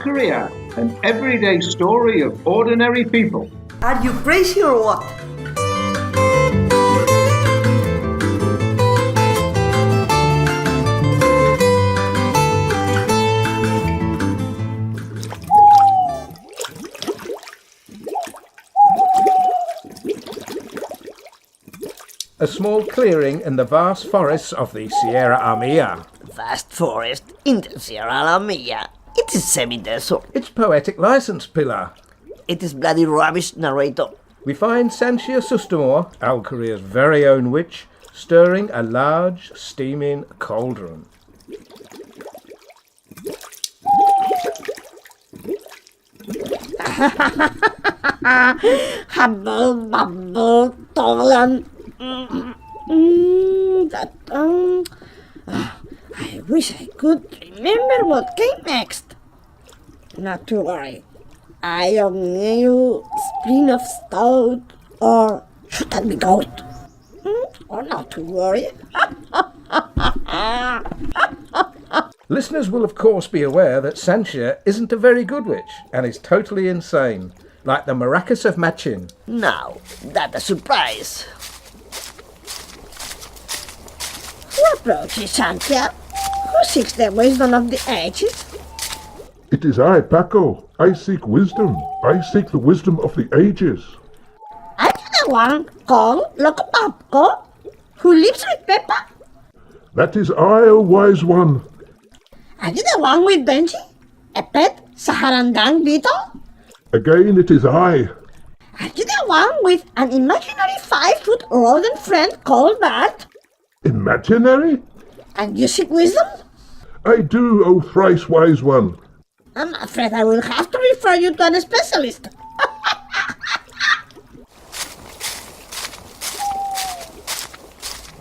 Alqueria, an everyday story of ordinary people. Are you crazy or what? A small clearing in the vast forests of the Sierra Armilla. Vast forest in the Sierra Alqueria. It is semi-desert. It's poetic license, Pilar. It is bloody rubbish, narrator. We find Sanchia Sustamor, Alqueria's very own witch, stirring a large, steaming cauldron. I wish I could remember what came next. Not to worry. I only knew spring of stout, or should that be goat? Or not to worry. Listeners will of course be aware that Sanchia isn't a very good witch and is totally insane, like the maracas of Machin. Now, that's a surprise. Who approaches Santia? Who seeks the wisdom of the ages? It is I, Paco. I seek wisdom. I seek the wisdom of the ages. Are you the one called Locopapco, who lives with Peppa? That is I, O wise one. Are you the one with Benji, a pet Saharandang beetle? Again, it is I. Are you the one with an imaginary 5-foot rodent friend called Bart? Imaginary? And you seek wisdom? I do, O thrice wise one. I'm afraid I will have to refer you to a specialist.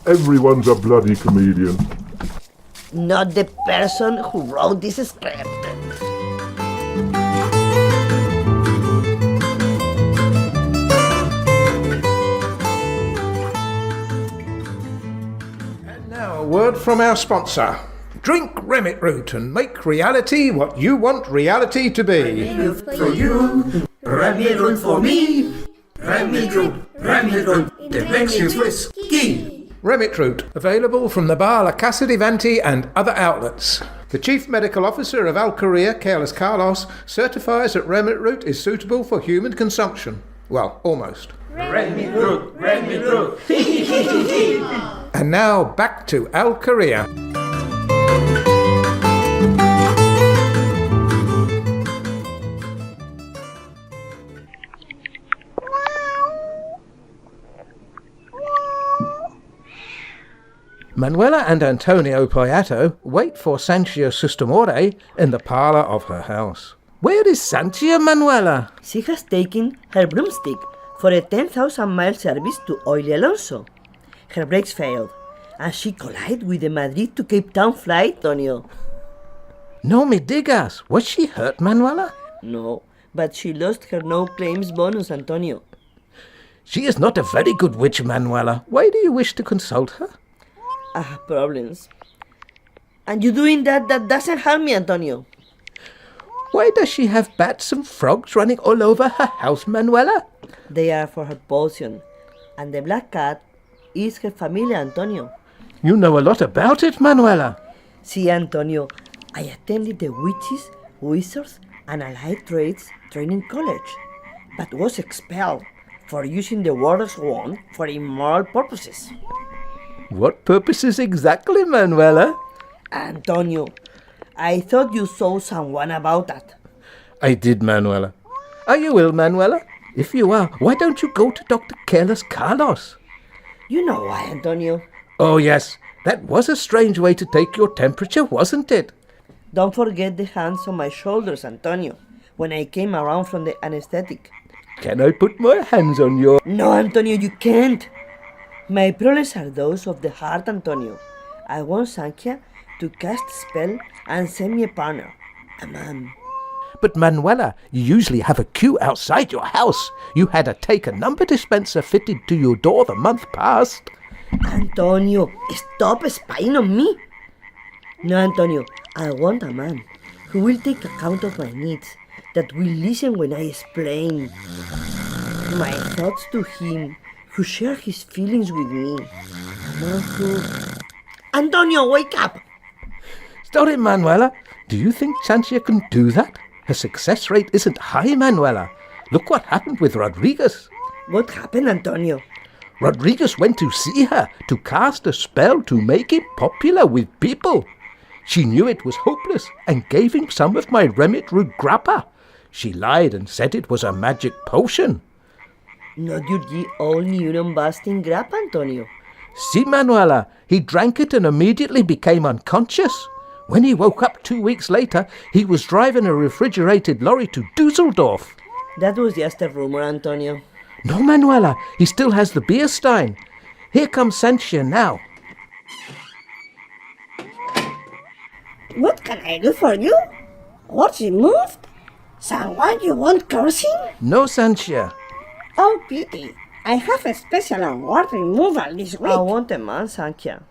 Everyone's a bloody comedian. Not the person who wrote this script. And now a word from our sponsor. Drink Remit Root and make reality what you want reality to be. For you, Remit Root for me. Remit Root, that makes you frisky. Remit Root, available from the bar La Casa di Vanti and other outlets. The Chief Medical Officer of Alqueria, Carlos Carlos, certifies that Remit Root is suitable for human consumption. Well, almost. Remit Root. And now back to Alqueria. Manuela and Antonio Poyato wait for Sanchia Sustamore in the parlour of her house. Where is Sanchia, Manuela? She has taken her broomstick for a 10,000-mile service to Oile Alonso. Her brakes failed, and she collided with the Madrid to Cape Town flight, Antonio. No me digas. Was she hurt, Manuela? No, but she lost her no-claims bonus, Antonio. She is not a very good witch, Manuela. Why do you wish to consult her? I have problems. And you doing that doesn't help me, Antonio. Why does she have bats and frogs running all over her house, Manuela? They are for her potion. And the black cat is her familia, Antonio. You know a lot about it, Manuela. See, Antonio, I attended the Witches, Wizards, and Allied Trades Training College, but was expelled for using the warder's wand for immoral purposes. What purposes exactly, Manuela? Antonio, I thought you saw someone about that. I did, Manuela. Are you ill, Manuela? If you are, why don't you go to Dr. Carlos Carlos? You know why, Antonio. Oh, yes. That was a strange way to take your temperature, wasn't it? Don't forget the hands on my shoulders, Antonio, when I came around from the anesthetic. Can I put my hands on your... No, Antonio, you can't. My problems are those of the heart, Antonio. I want Sanchia to cast a spell and send me a partner, a man. But Manuela, you usually have a queue outside your house. You had a take a number dispenser fitted to your door the month past. Antonio, stop spying on me. No, Antonio, I want a man who will take account of my needs, that will listen when I explain my thoughts to him, who share his feelings with me. A man who... Antonio, wake up! Stop it, Manuela. Do you think Sanchia can do that? Her success rate isn't high, Manuela. Look what happened with Rodriguez. What happened, Antonio? Rodriguez went to see her to cast a spell to make him popular with people. She knew it was hopeless and gave him some of my remit root grappa. She lied and said it was a magic potion. Not your old neuron-busting grappa, Antonio. See, Manuela, he drank it and immediately became unconscious. When he woke up 2 weeks later, he was driving a refrigerated lorry to Dusseldorf. That was just a rumor, Antonio. No, Manuela, he still has the beer stein. Here comes Sanchia now. What can I do for you? What's removed? Someone you want cursing? No, Sanchia. Oh, pity. I have a special award removal this week. I want a man, Sanchia.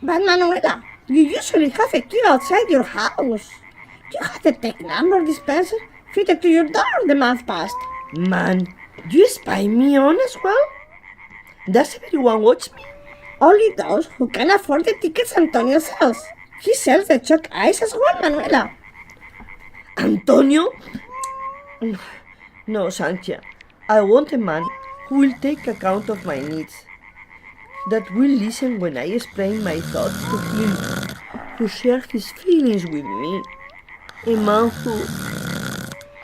But Manuela, you usually have a key outside your house. You had a tech number dispenser fitted to your door the month past. Man, you spy me on as well? Does everyone watch me? Only those who can afford the tickets Antonio sells. He sells the chalk ice as well, Manuela. Antonio? No, Sanchia. I want a man who will take account of my needs, that will listen when I explain my thoughts to him, who share his feelings with me. A man who...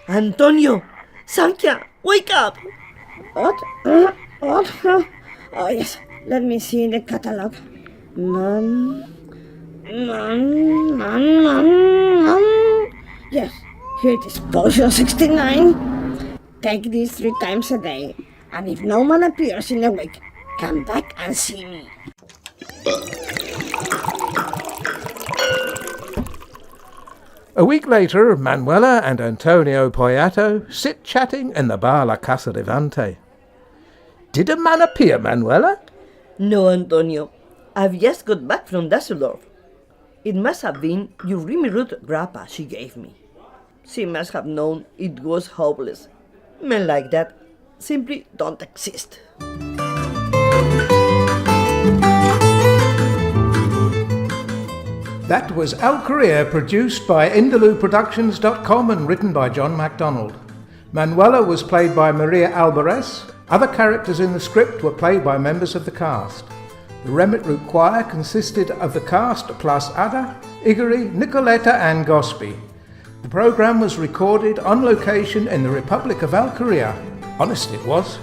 Antonio! Sanchia, wake up! What? What? Oh, yes. Let me see in the catalog. Man. Yes, here it is. Potion 69. Take this 3 times a day. And if no man appears in a week, come back and see me. A week later, Manuela and Antonio Poyato sit chatting in the bar La Casa de Vante. Did a man appear, Manuela? No, Antonio. I've just got back from Dusseldorf. It must have been your Remy root grappa she gave me. She must have known it was hopeless. Men like that simply don't exist. That was Alqueria, produced by IndalooProductions.com and written by John MacDonald. Manuela was played by Maria Alvarez. Other characters in the script were played by members of the cast. The Remit Root Choir consisted of the cast plus Ada, Igori, Nicoletta and Gospi. The programme was recorded on location in the Republic of Alqueria. Honest it was.